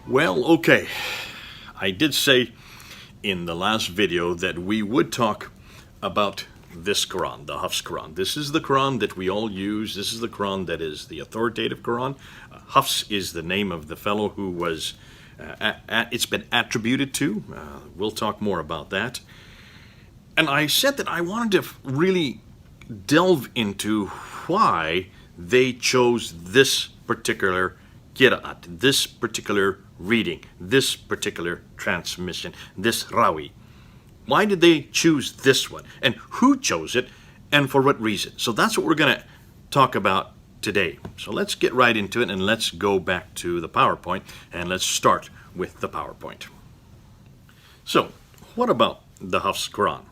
Well, okay. I did say in the last video that we would talk about this Quran, the Hafs Qur'an. This is the Quran that we all use. This is the Quran that is the authoritative Quran. Hafs is the name of the fellow who was, it's been attributed to. We'll talk more about that. And I said that I wanted to really delve into why they chose this particular qira'at, this particular reading, this particular transmission, this rawi. Why did they choose this one? And who chose it? And for what reason? So that's what we're going to talk about today. So let's get right into it and let's go back to the PowerPoint and let's start with the PowerPoint. So, what about the Hafs Qur'an?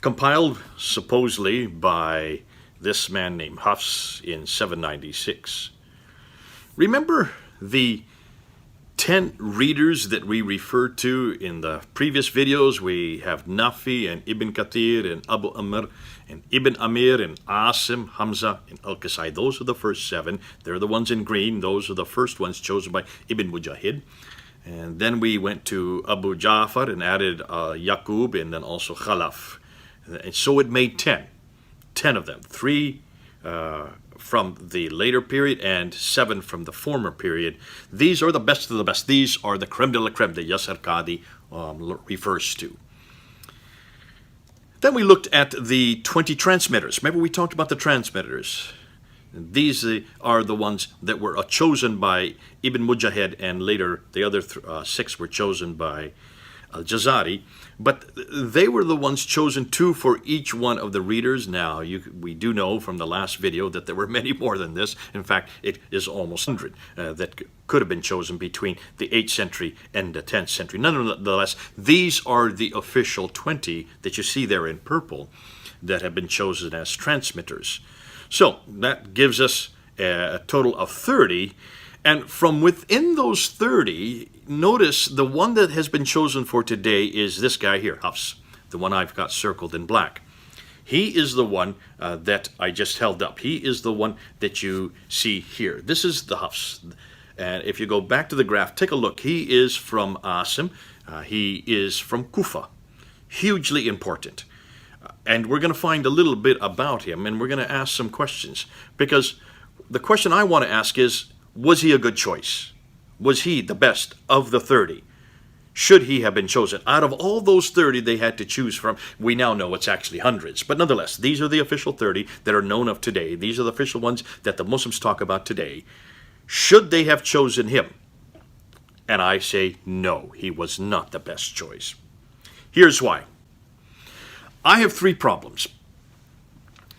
Compiled supposedly by this man named Hafs in 796. Remember the 10 readers that we referred to in the previous videos? We have Nafi and Ibn Kathir and Abu Amr and Ibn Amir and Asim, Hamza and Al-Qasai. Those are the first 7. They're the ones in green. Those are the first ones chosen by Ibn Mujahid. And then we went to Abu Ja'far and added Yaqub and then also Khalaf. And so it made 10. 10 of them. 3 from the later period and 7 from the former period. These are the best of the best. These are the creme de la creme that Yasser Qadi refers to. Then we looked at the 20 transmitters. Remember we talked about the transmitters. These are the ones that were chosen by Ibn Mujahid, and later the other 6 were chosen by Al-Jazari, but they were the ones chosen 2 for each one of the readers. Now, we do know from the last video that there were many more than this. In fact, it is almost 100 that could have been chosen between the 8th century and the 10th century. Nonetheless, these are the official 20 that you see there in purple that have been chosen as transmitters. So, that gives us a total of 30. And from within those 30, notice the one that has been chosen for today is this guy here, Hafs, the one I've got circled in black. He is the one that I just held up. He is the one that you see here. This is the Hafs. And if you go back to the graph, take a look. He is from Asim. He is from Kufa. Hugely important. And we're going to find a little bit about him, and we're going to ask some questions. Because the question I want to ask is, was he a good choice? Was he the best of the 30? Should he have been chosen? Out of all those 30 they had to choose from, we now know it's actually hundreds. But nonetheless, these are the official 30 that are known of today. These are the official ones that the Muslims talk about today. Should they have chosen him? And I say no, he was not the best choice. Here's why. I have 3 problems.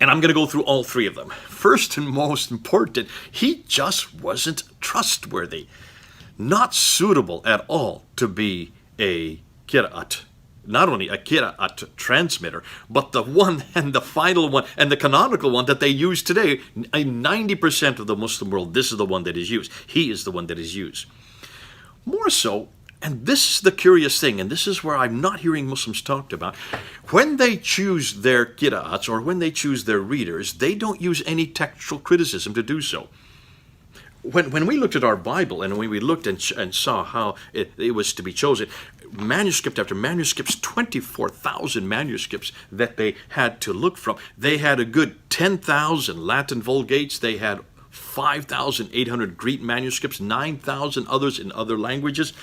And I'm going to go through all 3 of them. First and most important, he just wasn't trustworthy. Not suitable at all to be a qira'at. Not only a qira'at transmitter, but the one and the final one and the canonical one that they use today. 90% of the Muslim world, this is the one that is used. He is the one that is used. More so, and this is the curious thing, and this is where I'm not hearing Muslims talked about. When they choose their qira'ats, or when they choose their readers, they don't use any textual criticism to do so. When we looked at our Bible, and when we looked and saw how it was to be chosen, manuscript after manuscripts, 24,000 manuscripts that they had to look from. They had a good 10,000 Latin Vulgates. They had 5,800 Greek manuscripts, 9,000 others in other languages.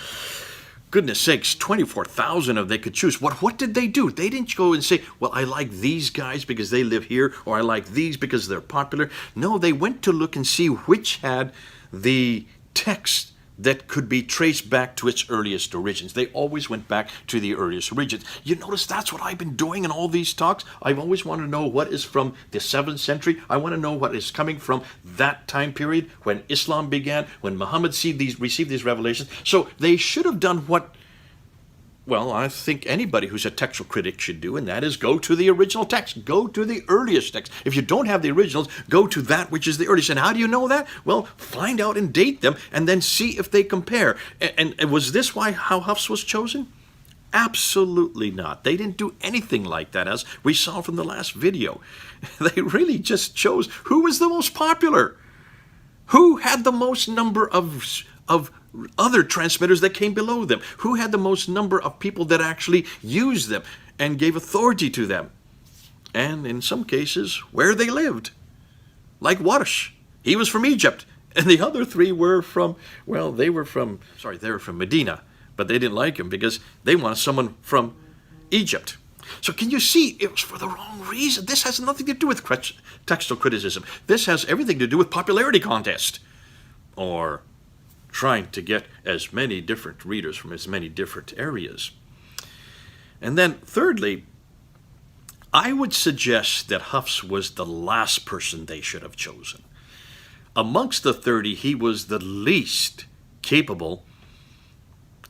Goodness sakes, 24,000 of they could choose. What did they do? They didn't go and say, well, I like these guys because they live here, or I like these because they're popular. No, they went to look and see which had the text that could be traced back to its earliest origins. They always went back to the earliest origins. You notice that's what I've been doing in all these talks. I've always wanted to know what is from the 7th century. I want to know what is coming from that time period when Islam began, when Muhammad received these revelations. So they should have done what, well, I think anybody who's a textual critic should do, and that is go to the original text. Go to the earliest text. If you don't have the originals, go to that which is the earliest. And how do you know that? Well, find out and date them, and then see if they compare. And was this how Hafs was chosen? Absolutely not. They didn't do anything like that, as we saw from the last video. They really just chose who was the most popular, who had the most number of other transmitters that came below them? Who had the most number of people that actually used them and gave authority to them? And in some cases, where they lived. Like Warsh. He was from Egypt. And the other three were from, well, they were from Medina. But they didn't like him because they wanted someone from Egypt. So can you see, it was for the wrong reason. This has nothing to do with textual criticism. This has everything to do with popularity contest. Or trying to get as many different readers from as many different areas. And then thirdly, I would suggest that Hafs was the last person they should have chosen. Amongst the 30, he was the least capable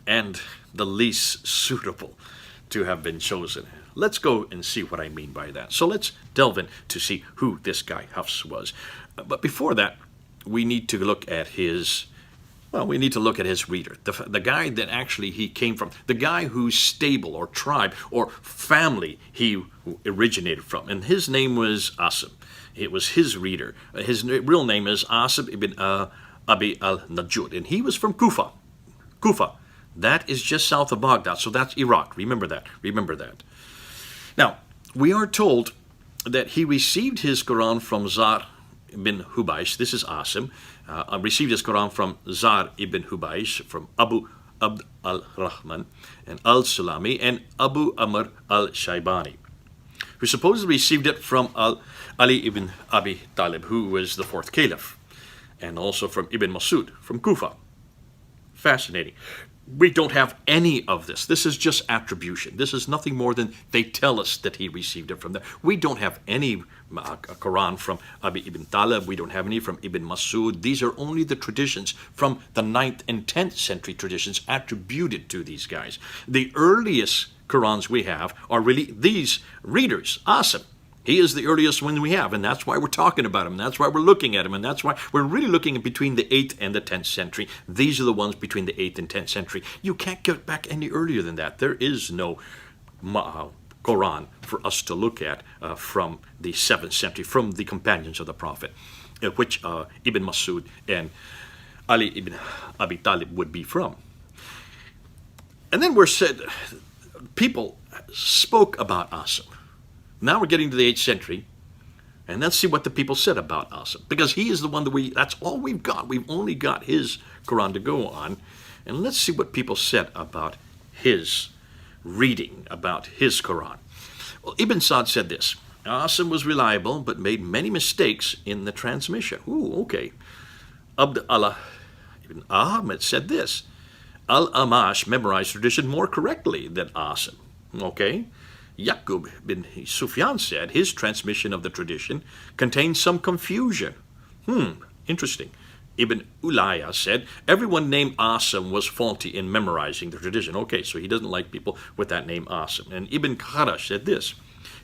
and the least suitable to have been chosen. Let's go and see what I mean by that. So let's delve in to see who this guy Hafs was. But before that, we need to look at his reader, the guy that actually he came from, the guy whose stable or tribe or family he originated from. And his name was Asim. It was his reader. His real name is Asim ibn Abi al-Najud, and he was from Kufa. Kufa. That is just south of Baghdad, so that's Iraq. Remember that. Now, we are told that he received his Quran from Zar ibn Hubaysh. This is Asim. Received his Quran from Zar ibn Hubaysh, from Abu Abd al-Rahman, and al-Sulami, and Abu Amr al-Shaybani, who supposedly received it from Ali ibn Abi Talib, who was the fourth caliph, and also from Ibn Masud, from Kufa. Fascinating. We don't have any of this. This is just attribution. This is nothing more than they tell us that he received it from them. We don't have any Quran from Abi ibn Talib. We don't have any from Ibn Masud. These are only the traditions from the 9th and 10th century traditions attributed to these guys. The earliest Qurans we have are really these readers, Asim. He is the earliest one we have, and that's why we're talking about him. That's why we're looking at him, and that's why we're really looking at between the 8th and the 10th century. These are the ones between the 8th and 10th century. You can't get back any earlier than that. There is no Quran for us to look at from the 7th century, from the companions of the Prophet, which Ibn Masud and Ali ibn Abi Talib would be from. And then people spoke about Asim. Now we're getting to the 8th century, and let's see what the people said about Asim. Because he is the one that's all we've got. We've only got his Quran to go on. And let's see what people said about his reading, about his Quran. Well, Ibn Sa'd said this: Asim was reliable, but made many mistakes in the transmission. Ooh, okay. Abd Allah ibn Ahmed said this: Al-Amash memorized tradition more correctly than Asim. Okay. Yaqub bin Sufyan said his transmission of the tradition contained some confusion. Interesting. Ibn Ulayya said everyone named Asim was faulty in memorizing the tradition. Okay, so he doesn't like people with that name Asim. And Ibn Kharash said this: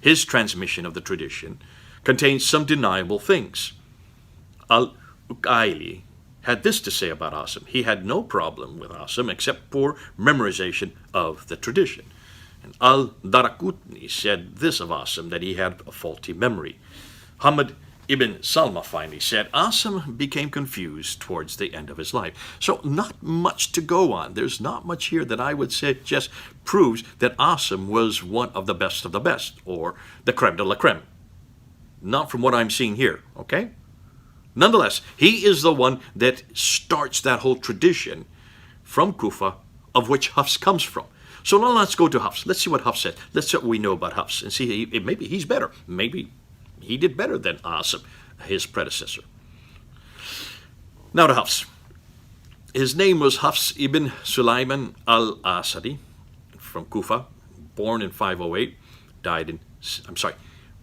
his transmission of the tradition contains some deniable things. Al-Uqayli had this to say about Asim: he had no problem with Asim except poor memorization of the tradition. And Al-Darakutni said this of Asim, that he had a faulty memory. Hamad ibn Salma finally said Asim became confused towards the end of his life. So not much to go on. There's not much here that I would say just proves that Asim was one of the best, or the creme de la creme. Not from what I'm seeing here, okay? Nonetheless, he is the one that starts that whole tradition from Kufa, of which Hafs comes from. So now let's go to Hafs. Let's see what Hafs said. Let's see what we know about Hafs and see maybe he's better. Maybe he did better than Asim, his predecessor. Now to Hafs. His name was Hafs ibn Sulaiman al-Asadi from Kufa, born in 508,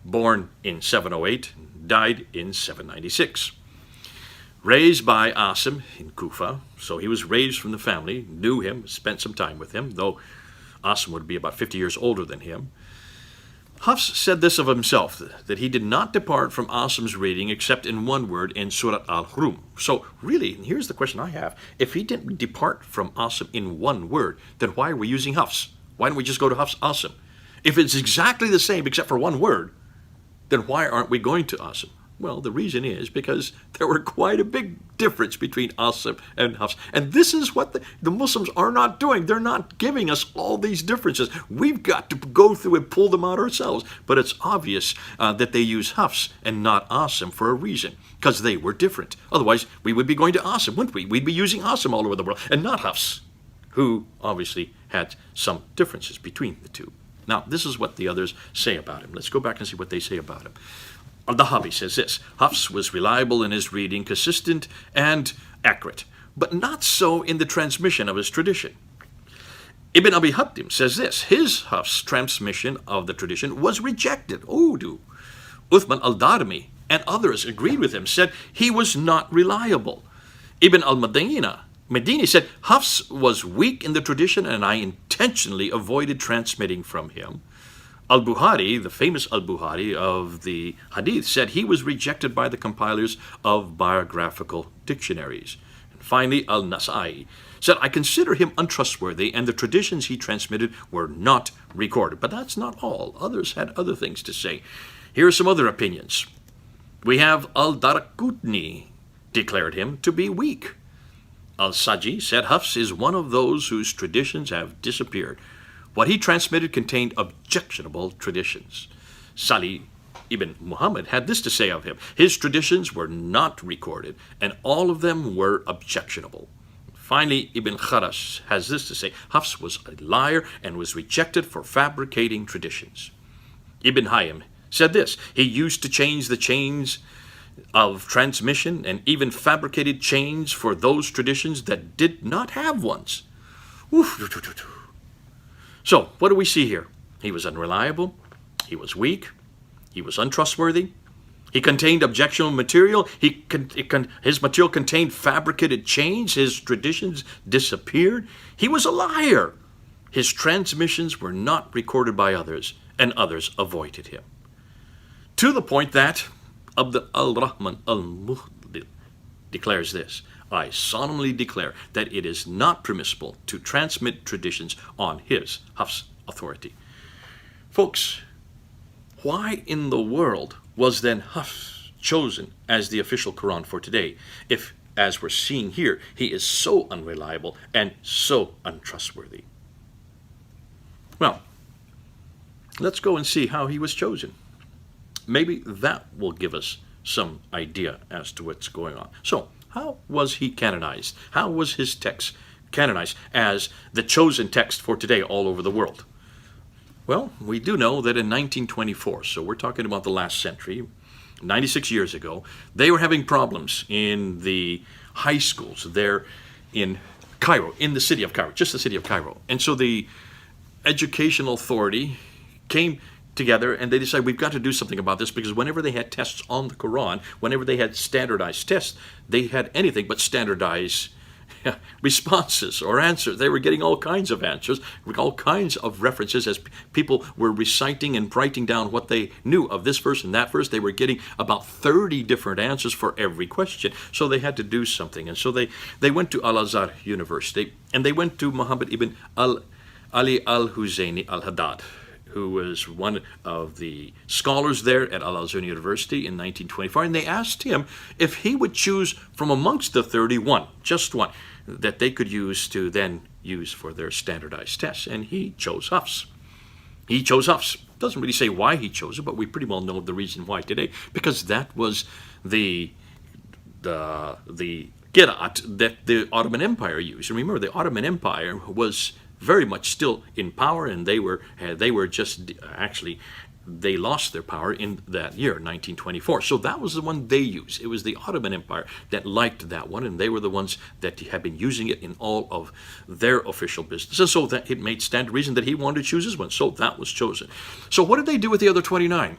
born in 708, died in 796. Raised by Asim in Kufa, so he was raised from the family, knew him, spent some time with him, though Asim would be about 50 years older than him. Hafs said this of himself, that he did not depart from Asim's reading except in one word in Surah Al-Rum. So really, here's the question I have. If he didn't depart from Asim in one word, then why are we using Hafs? Why don't we just go to Hafs Asim? If it's exactly the same except for one word, then why aren't we going to Asim? Well, the reason is because there were quite a big difference between Asim and Hafs. And this is what the Muslims are not doing. They're not giving us all these differences. We've got to go through and pull them out ourselves. But it's obvious that they use Hafs and not Asim for a reason, because they were different. Otherwise, we would be going to Asim, wouldn't we? We'd be using Asim all over the world and not Hafs, who obviously had some differences between the two. Now, this is what the others say about him. Let's go back and see what they say about him. Al-Dahabi says this: Hafs was reliable in his reading, consistent and accurate, but not so in the transmission of his tradition. Ibn Abi Hatim says this: his Hafs transmission of the tradition was rejected. Uthman al-Darimi and others agreed with him, said he was not reliable. Ibn al-Madini said Hafs was weak in the tradition and I intentionally avoided transmitting from him. Al-Bukhari, the famous Al-Bukhari of the Hadith, said he was rejected by the compilers of biographical dictionaries. And finally, Al-Nasai said, I consider him untrustworthy and the traditions he transmitted were not recorded. But that's not all. Others had other things to say. Here are some other opinions. We have Al-Daraqutni declared him to be weak. Al-Saji said Hafs is one of those whose traditions have disappeared. What he transmitted contained objectionable traditions. Salih ibn Muhammad had this to say of him: his traditions were not recorded, and all of them were objectionable. Finally, Ibn Kharash has this to say: Hafs was a liar and was rejected for fabricating traditions. Ibn Hayim said this: he used to change the chains of transmission and even fabricated chains for those traditions that did not have ones. So, what do we see here? He was unreliable, he was weak, he was untrustworthy, he contained objectionable material, his material contained fabricated chains, his traditions disappeared, he was a liar. His transmissions were not recorded by others, and others avoided him. To the point that Abd al-Rahman al-Muhdil declares this: I solemnly declare that it is not permissible to transmit traditions on his Hafs authority. Folks, why in the world was then Hafs chosen as the official Quran for today, if, as we're seeing here, he is so unreliable and so untrustworthy? Well, let's go and see how he was chosen. Maybe that will give us some idea as to what's going on. So, how was he canonized? How was his text canonized as the chosen text for today all over the world? Well, we do know that in 1924, so we're talking about the last century, 96 years ago, they were having problems in the high schools there in Cairo, in the city of Cairo, just the city of Cairo. And so the educational authority came together and they decided we've got to do something about this, because whenever they had tests on the Quran, whenever they had standardized tests, they had anything but standardized responses or answers. They were getting all kinds of answers, all kinds of references as people were reciting and writing down what they knew of this verse and that verse. They were getting about 30 different answers for every question. So they had to do something. And so they went to Al-Azhar University and they went to Muhammad ibn Ali al-Husayni al-Haddad, who was one of the scholars there at Al-Azhar University in 1924, and they asked him if he would choose from amongst the 31, just one, that they could use to then use for their standardized tests, and he chose Hafs. He chose Hafs. Doesn't really say why he chose it, but we pretty well know the reason why today, because that was the qira'at that the Ottoman Empire used. And remember, the Ottoman Empire was very much still in power, and they were just actually, they lost their power in that year, 1924. So that was the one they used. It was the Ottoman Empire that liked that one, and they were the ones that had been using it in all of their official business. And so that it made stand reason that he wanted to choose his one. So that was chosen. So what did they do with the other 29?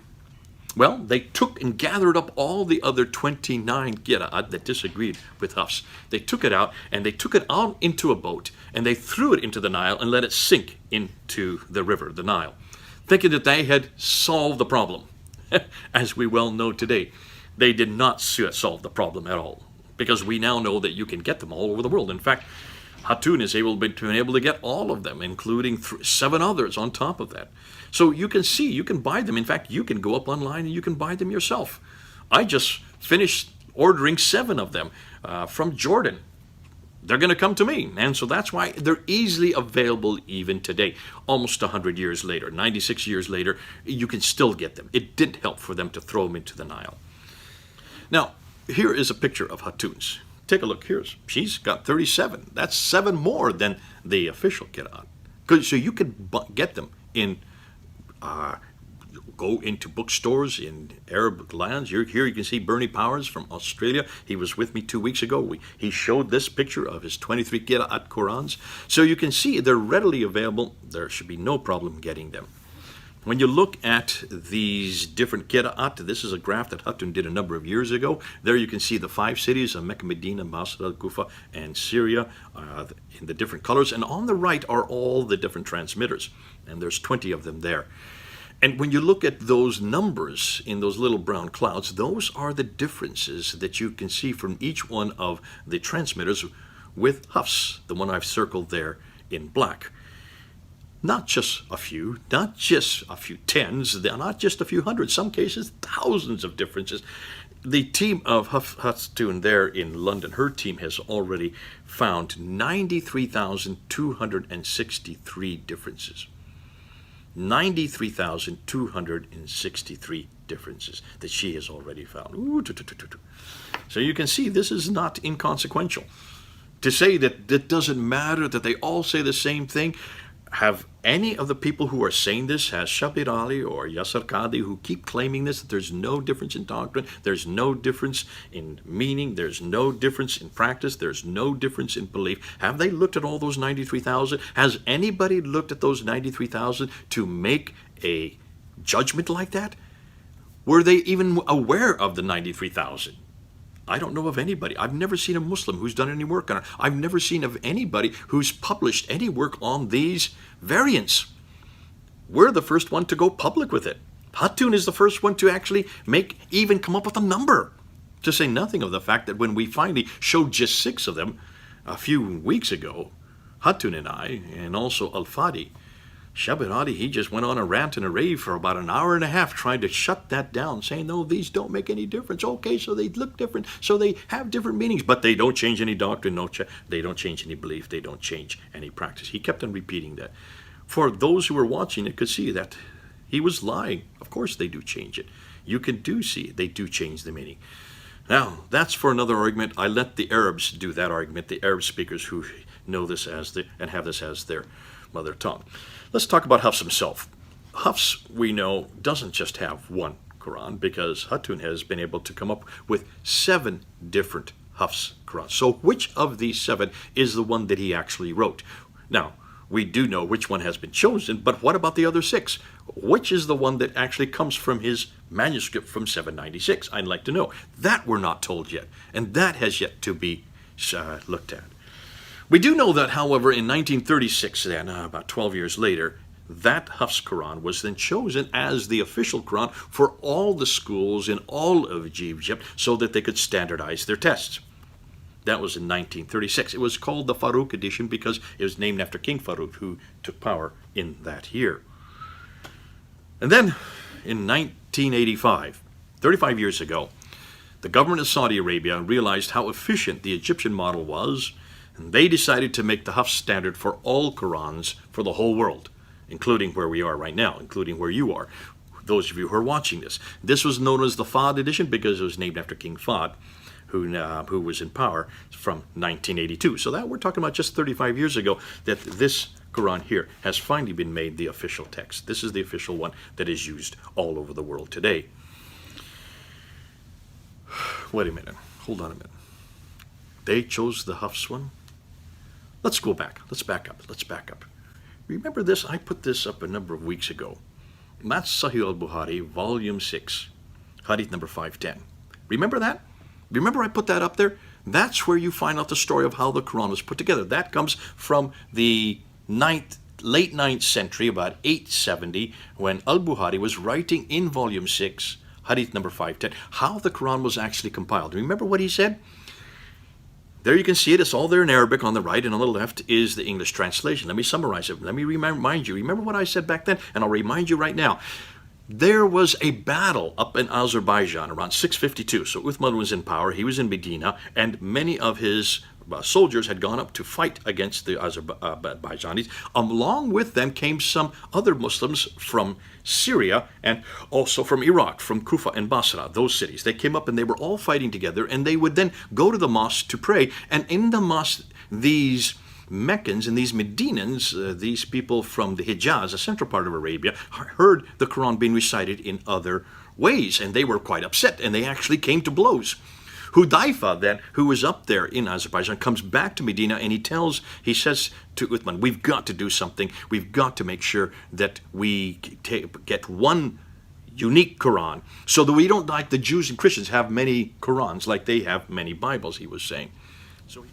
Well, they took and gathered up all the other 29 qira'at that disagreed with Hafs. They took it out, and they took it out into a boat, and they threw it into the Nile and let it sink into the river, the Nile, thinking that they had solved the problem. As we well know today, they did not solve the problem at all, because we now know that you can get them all over the world. In fact, Hatun is able to get all of them, including 7 others on top of that. So you can see, you can buy them. In fact, you can go up online and you can buy them yourself. I just finished ordering 7 of them from Jordan. They're going to come to me. And so that's why they're easily available even today. Almost 100 years later, 96 years later, you can still get them. It didn't help for them to throw them into the Nile. Now, here is a picture of Hatun's. Take a look. She's got 37. That's 7 more than the official Qur'an. So you can get them in, go into bookstores in Arab lands. Here you can see Bernie Powers from Australia. He was with me 2 weeks ago. He showed this picture of his 23 Qira'at Qur'ans. So you can see they're readily available. There should be no problem getting them. When you look at these different Qira'at, this is a graph that Hatun did a number of years ago. There you can see the 5 cities of Mecca, Medina, Basra, Kufa, and Syria in the different colors. And on the right are all the different transmitters. And there's 20 of them there. And when you look at those numbers in those little brown clouds, those are the differences that you can see from each one of the transmitters with Hafs, the one I've circled there in black. Not just a few, not just a few tens, not just a few hundred, some cases thousands of differences. The team of Hafs Qur'an there in London, her team has already found 93,263 differences. 93,263 differences that she has already found. So you can see this is not inconsequential. To say that it doesn't matter, that they all say the same thing, have any of the people who are saying this, has Shabir Ali or Yasser Qadi, who keep claiming this, that there's no difference in doctrine, there's no difference in meaning, there's no difference in practice, there's no difference in belief, have they looked at all those 93,000? Has anybody looked at those 93,000 to make a judgment like that? Were they even aware of the 93,000? I don't know of anybody. I've never seen a Muslim who's done any work on it. I've never seen of anybody who's published any work on these variants. We're the first one to go public with it. Hatun is the first one to actually even come up with a number. To say nothing of the fact that when we finally showed just 6 of them a few weeks ago, Hatun and I, and also Al-Fadi, Shabir Ali, he just went on a rant and a rave for about an hour and a half trying to shut that down, saying, no, these don't make any difference. Okay, so they look different, so they have different meanings, but they don't change any doctrine, they don't change any belief, they don't change any practice. He kept on repeating that. For those who were watching it could see that he was lying. Of course they do change it. You can see they do change the meaning. Now, that's for another argument. I let the Arabs do that argument, the Arab speakers who know this and have this as their mother tongue. Let's talk about Hafs himself. Hafs, we know, doesn't just have one Quran, because Hatun has been able to come up with 7 different Hafs Qur'ans. So which of these 7 is the one that he actually wrote? Now, we do know which one has been chosen, but what about the other 6? Which is the one that actually comes from his manuscript from 796? I'd like to know. That we're not told yet, and that has yet to be looked at. We do know that, however, in 1936, then, about 12 years later, that Hafs Qur'an was then chosen as the official Qur'an for all the schools in all of Egypt so that they could standardize their tests. That was in 1936. It was called the Farouk edition because it was named after King Farouk, who took power in that year. And then, in 1985, 35 years ago, the government of Saudi Arabia realized how efficient the Egyptian model was, and they decided to make the Hafs standard for all Qur'ans for the whole world, including where we are right now, including where you are, those of you who are watching this. This was known as the Fahd edition because it was named after King Fahd, who was in power from 1982. So that we're talking about just 35 years ago that this Quran here has finally been made the official text. This is the official one that is used all over the world today. Wait a minute. Hold on a minute. They chose the Hafs one? Let's go back. Let's back up. Remember this? I put this up a number of weeks ago. That's Sahih al-Bukhari, volume 6, hadith number 510. Remember that? Remember I put that up there? That's where you find out the story of how the Quran was put together. That comes from the late 9th century, about 870, when al-Bukhari was writing in volume 6, hadith number 510, how the Quran was actually compiled. Remember what he said? There you can see it. It's all there in Arabic on the right, and on the left is the English translation. Let me summarize it. Let me remind you. Remember what I said back then, and I'll remind you right now. there was a battle up in Azerbaijan around 652. So Uthman was in power, he was in Medina, and many of his soldiers had gone up to fight against the Azerbaijanis. Along with them came some other Muslims from Syria and also from Iraq, from Kufa and Basra, those cities. They came up and they were all fighting together, and they would then go to the mosque to pray. And in the mosque, these Meccans and these Medinans, these people from the Hijaz, the central part of Arabia, heard the Quran being recited in other ways, and they were quite upset, and they actually came to blows. Hudayfa then, who was up there in Azerbaijan, comes back to Medina, and he says to Uthman, we've got to do something. We've got to make sure that we get one unique Quran, so that we don't, like the Jews and Christians, have many Qurans like they have many Bibles, he was saying.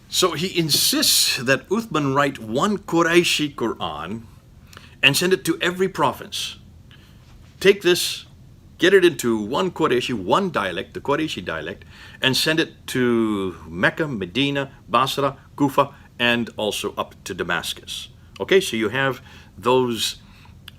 So he insists that Uthman write one Qurayshi Quran and send it to every province. Take this, get it into one Qurayshi, one dialect, the Qurayshi dialect, and send it to Mecca, Medina, Basra, Kufa, and also up to Damascus. Okay, so you have those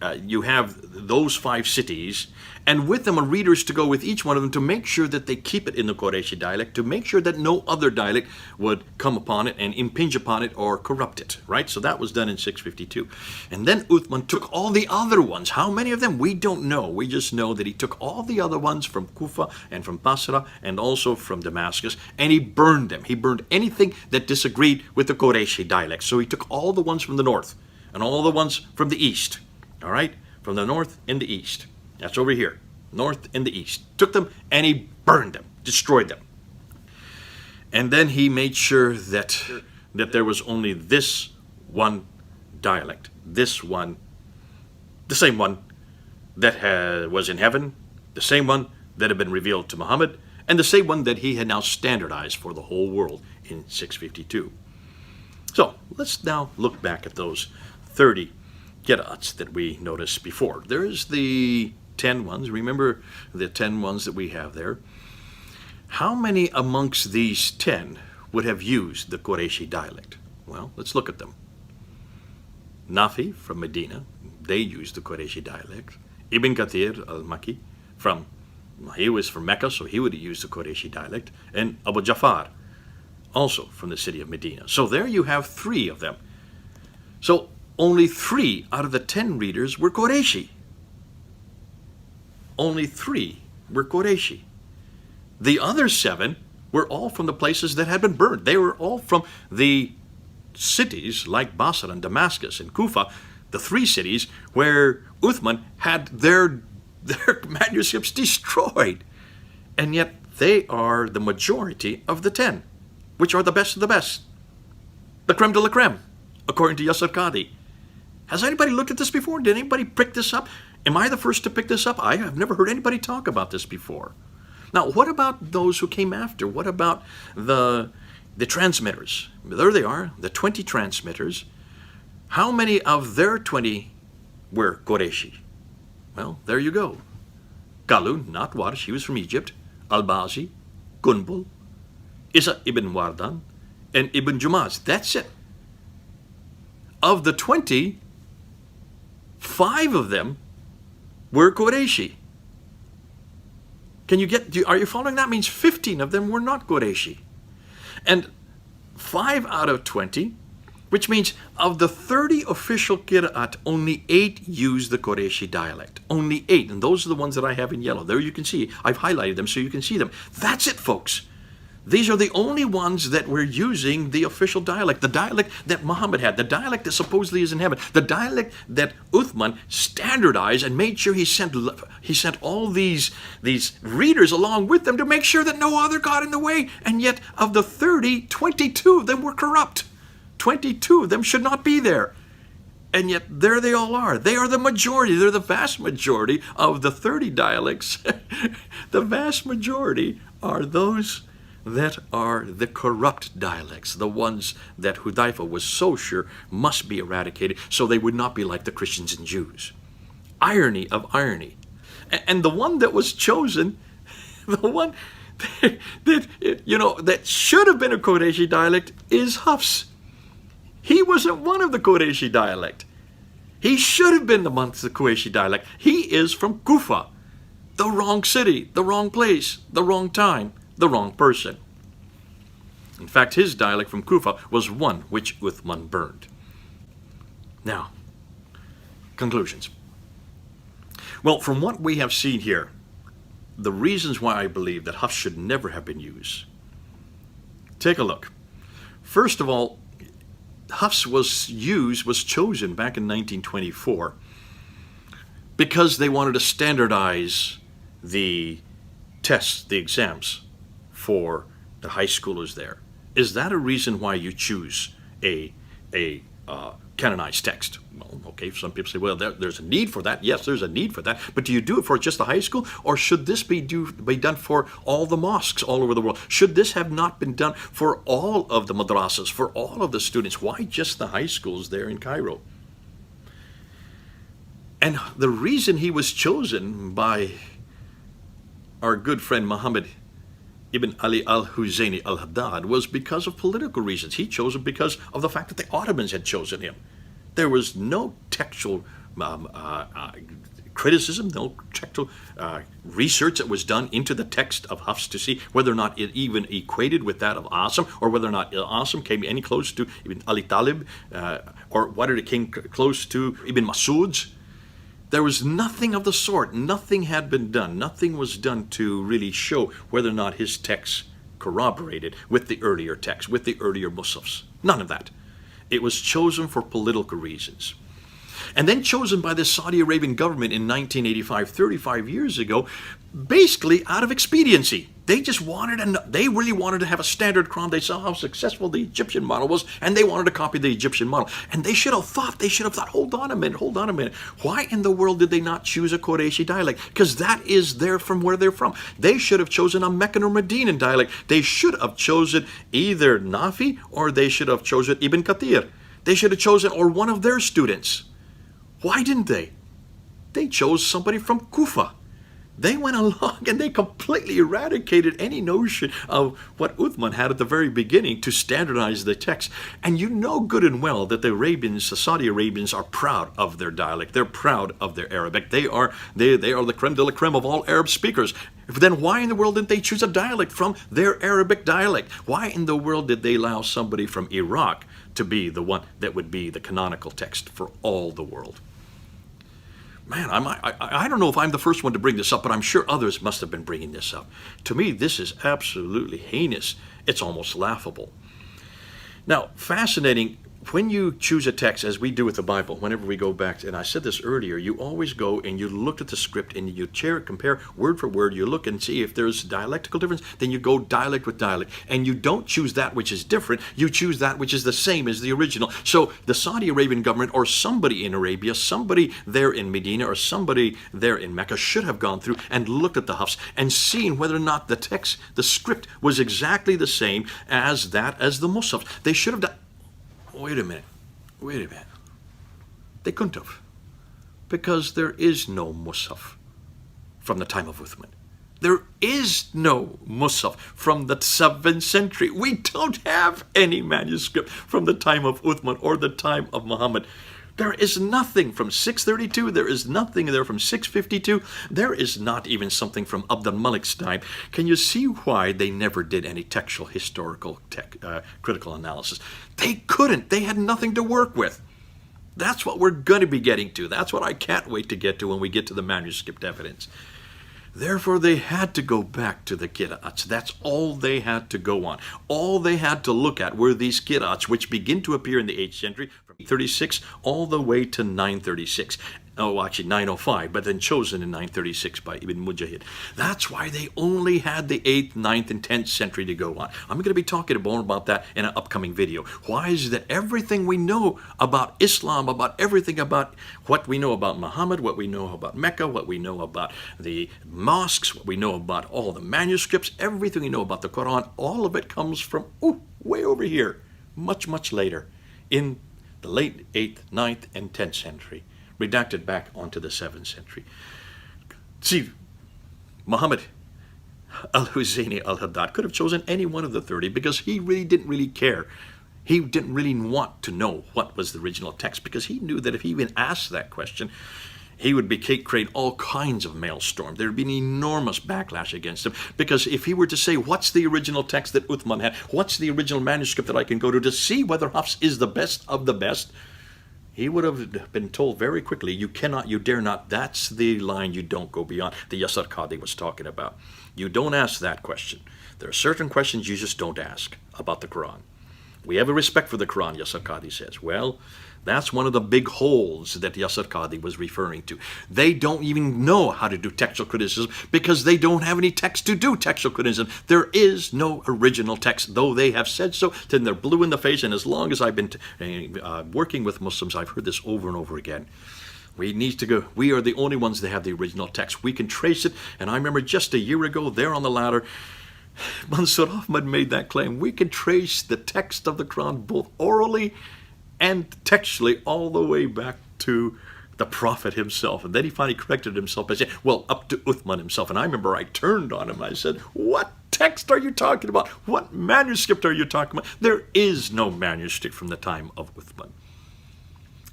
5 cities, and with them are readers to go with each one of them to make sure that they keep it in the Qurayshi dialect, to make sure that no other dialect would come upon it and impinge upon it or corrupt it, right? So that was done in 652. And then Uthman took all the other ones. How many of them? We don't know. We just know that he took all the other ones from Kufa and from Basra and also from Damascus, and he burned them. He burned anything that disagreed with the Qurayshi dialect. So he took all the ones from the north and all the ones from the east, all right? From the north and the east. That's over here, north and the east. Took them and he burned them, destroyed them. And then he made sure that there was only this one dialect, this one, the same one that was in heaven, the same one that had been revealed to Muhammad, and the same one that he had now standardized for the whole world in 652. So let's now look back at those 30 qira'ats that we noticed before. There's the 10 ones. Remember the 10 ones that we have there. How many amongst these 10 would have used the Qurayshi dialect? Well, let's look at them. Nafi from Medina, they used the Qurayshi dialect. Ibn Kathir al-Makki, he was from Mecca, so he would have used the Qurayshi dialect. And Abu Jafar, also from the city of Medina. So there you have 3 of them. So only 3 out of the 10 readers were Qurayshi. Only 3 were Qurayshi. The other 7 were all from the places that had been burned. They were all from the cities like Basra and Damascus and Kufa, the 3 cities where Uthman had their manuscripts destroyed. And yet they are the majority of the 10, which are the best of the best. The creme de la creme, according to Yasser Qadi. Has anybody looked at this before? Did anybody pick this up? Am I the first to pick this up? I have never heard anybody talk about this before. Now, what about those who came after? What about the transmitters? There they are, the 20 transmitters. How many of their 20 were Qurayshi? Well, there you go. Qalun, not Warsh, he was from Egypt. Al-Bazi, Gunbul, Isa ibn Wardan, and Ibn Jumaz. That's it. Of the 20, 5 of them were Qurayshi. Are you following? That means 15 of them were not Qurayshi. And 5 out of 20, which means of the 30 official qira'at, only 8 use the Qurayshi dialect. Only 8, and those are the ones that I have in yellow. There you can see, I've highlighted them so you can see them. That's it, folks. These are the only ones that were using the official dialect, the dialect that Muhammad had, the dialect that supposedly is in heaven, the dialect that Uthman standardized and made sure he sent all these readers along with them to make sure that no other got in the way. And yet of the 30, 22 of them were corrupt. 22 of them should not be there. And yet there they all are. They are the majority. They're the vast majority of the 30 dialects. The vast majority are those that are the corrupt dialects, the ones that Hudayfa was so sure must be eradicated so they would not be like the Christians and Jews. Irony of irony. And the one that was chosen, the one that should have been a Qurayshi dialect is Hafs. He wasn't one of the Qurayshi dialect. He should have been amongst the Qurayshi dialect. He is from Kufa. The wrong city, the wrong place, the wrong time, the wrong person. In fact, his dialect from Kufa was one which Uthman burned. Now, conclusions. Well, from what we have seen here, the reasons why I believe that Hafs should never have been used. Take a look. First of all, Hafs was chosen back in 1924 because they wanted to standardize the tests, the exams for the high schoolers there. Is that a reason why you choose a canonized text? Well, okay, some people say, well, there's a need for that. Yes, there's a need for that. But do you do it for just the high school? Or should this be done for all the mosques all over the world? Should this have not been done for all of the madrasas, for all of the students? Why just the high schools there in Cairo? And the reason he was chosen by our good friend Muhammad Ibn Ali al-Huzayni al-Haddad was because of political reasons. He chose him because of the fact that the Ottomans had chosen him. There was no textual criticism, no textual research that was done into the text of Hafs to see whether or not it even equated with that of Asim, or whether or not Asim came any close to Ibn Ali Talib, or whether it came close to Ibn Masud's. There was nothing of the sort. Nothing had been done. Nothing was done to really show whether or not his text corroborated with the earlier text, with the earlier Musafs. None of that. It was chosen for political reasons. And then chosen by the Saudi Arabian government in 1985, 35 years ago, basically out of expediency. They really wanted to have a standard Quran. They saw how successful the Egyptian model was, and they wanted to copy the Egyptian model. And they should have thought, hold on a minute. Why in the world did they not choose a Qurayshi dialect? Because that is from where they're from. They should have chosen a Meccan or Medinan dialect. They should have chosen either Nafi, or they should have chosen Ibn Kathir. They should have chosen, or one of their students. Why didn't they? They chose somebody from Kufa. They went along and they completely eradicated any notion of what Uthman had at the very beginning to standardize the text. And you know good and well that the Saudi Arabians are proud of their dialect. They're proud of their Arabic. They are the creme de la creme of all Arab speakers. Then why in the world didn't they choose a dialect from their Arabic dialect? Why in the world did they allow somebody from Iraq to be the one that would be the canonical text for all the world? Man, I don't know if I'm the first one to bring this up, but I'm sure others must have been bringing this up. To me, this is absolutely heinous. It's almost laughable. Now, fascinating, when you choose a text, as we do with the Bible, whenever we go back, and I said this earlier, you always go and you look at the script and you compare word for word, you look and see if there's dialectical difference, then you go dialect with dialect. And you don't choose that which is different, you choose that which is the same as the original. So the Saudi Arabian government, or somebody in Arabia, somebody there in Medina, or somebody there in Mecca should have gone through and looked at the Hafs and seen whether or not the text, the script, was exactly the same as the Musaf. They should have done. Wait a minute. They couldn't have. Because there is no Musaf from the time of Uthman. There is no Musaf from the 7th century. We don't have any manuscript from the time of Uthman or the time of Muhammad. There is nothing from 632. There is nothing there from 652. There is not even something from Abd al-Malik's time. Can you see why they never did any textual historical critical analysis? They couldn't. They had nothing to work with. That's what we're going to be getting to. That's what I can't wait to get to when we get to the manuscript evidence. Therefore, they had to go back to the qira'ats. That's all they had to go on. All they had to look at were these qira'ats, which begin to appear in the 8th century, from 36 all the way to 936. Oh, actually 905, but then chosen in 936 by Ibn Mujahid. That's why they only had the 8th, 9th, and 10th century to go on. I'm going to be talking more about that in an upcoming video. Why is it that everything we know about Islam, about everything about what we know about Muhammad, what we know about Mecca, what we know about the mosques, what we know about all the manuscripts, everything we know about the Quran, all of it comes from way over here, much, much later, in the late 8th, 9th, and 10th century. Redacted back onto the 7th century. See, Muhammad al-Huzayni al-Haddad could have chosen any one of the 30 because he really didn't care. He didn't really want to know what was the original text, because he knew that if he even asked that question, he would create all kinds of maelstrom. There would be an enormous backlash against him, because if he were to say, what's the original text that Uthman had? What's the original manuscript that I can go to see whether Hafs is the best of the best? He would have been told very quickly, you cannot, you dare not. That's the line you don't go beyond, the Yasir Qadhi was talking about. You don't ask that question. There are certain questions you just don't ask about the Quran. We have a respect for the Quran, Yasir Qadhi says. Well, that's one of the big holes that Yasir Qadhi was referring to. They don't even know how to do textual criticism because they don't have any text to do textual criticism. There is no original text, though they have said so. Then they're blue in the face, and as long as I've been working with Muslims, I've heard this over and over again. We need to go. We are the only ones that have the original text. We can trace it, and I remember just a year ago, there on the ladder, Mansur Ahmad made that claim. We can trace the text of the Quran both orally and textually all the way back to the Prophet himself. And then he finally corrected himself by saying, well, up to Uthman himself. And I remember I turned on him. I said, what text are you talking about? What manuscript are you talking about? There is no manuscript from the time of Uthman.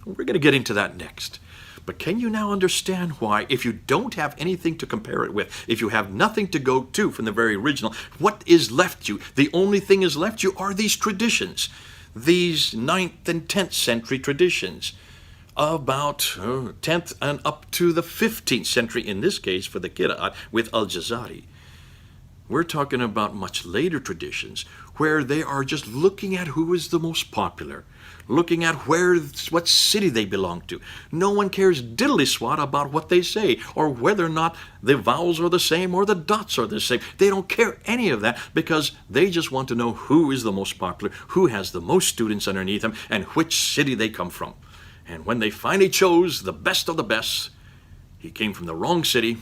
We're going to get into that next. But can you now understand why, if you don't have anything to compare it with, if you have nothing to go to from the very original, what is left you? The only thing is left you are these traditions, these 9th and 10th century traditions, about 10th and up to the 15th century, in this case for the Qira'at, with Al-Jazari. We're talking about much later traditions where they are just looking at who is the most popular, looking at what city they belong to. No one cares diddly swat about what they say or whether or not the vowels are the same or the dots are the same. They don't care any of that because they just want to know who is the most popular, who has the most students underneath them, and which city they come from. And when they finally chose the best of the best, he came from the wrong city,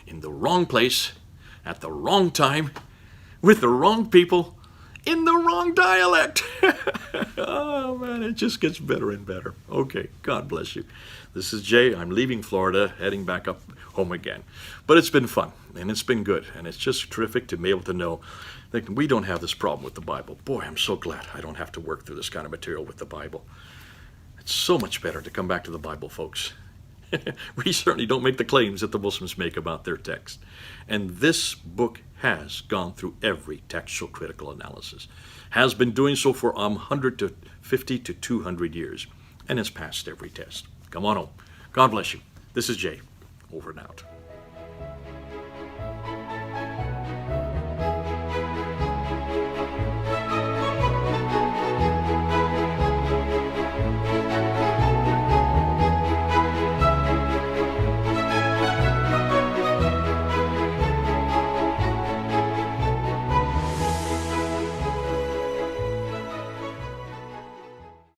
in the wrong place, at the wrong time, with the wrong people, in the wrong dialect. Oh man, it just gets better and better. Okay, God bless you. This is Jay. I'm leaving Florida, heading back up home again. But it's been fun, and it's been good, and it's just terrific to be able to know that we don't have this problem with the Bible. Boy, I'm so glad I don't have to work through this kind of material with the Bible. It's so much better to come back to the Bible, folks. We certainly don't make the claims that the Muslims make about their text. And this book has gone through every textual critical analysis, has been doing so for 150 to 200 years, and has passed every test. Come on home. God bless you. This is Jay. Over and out.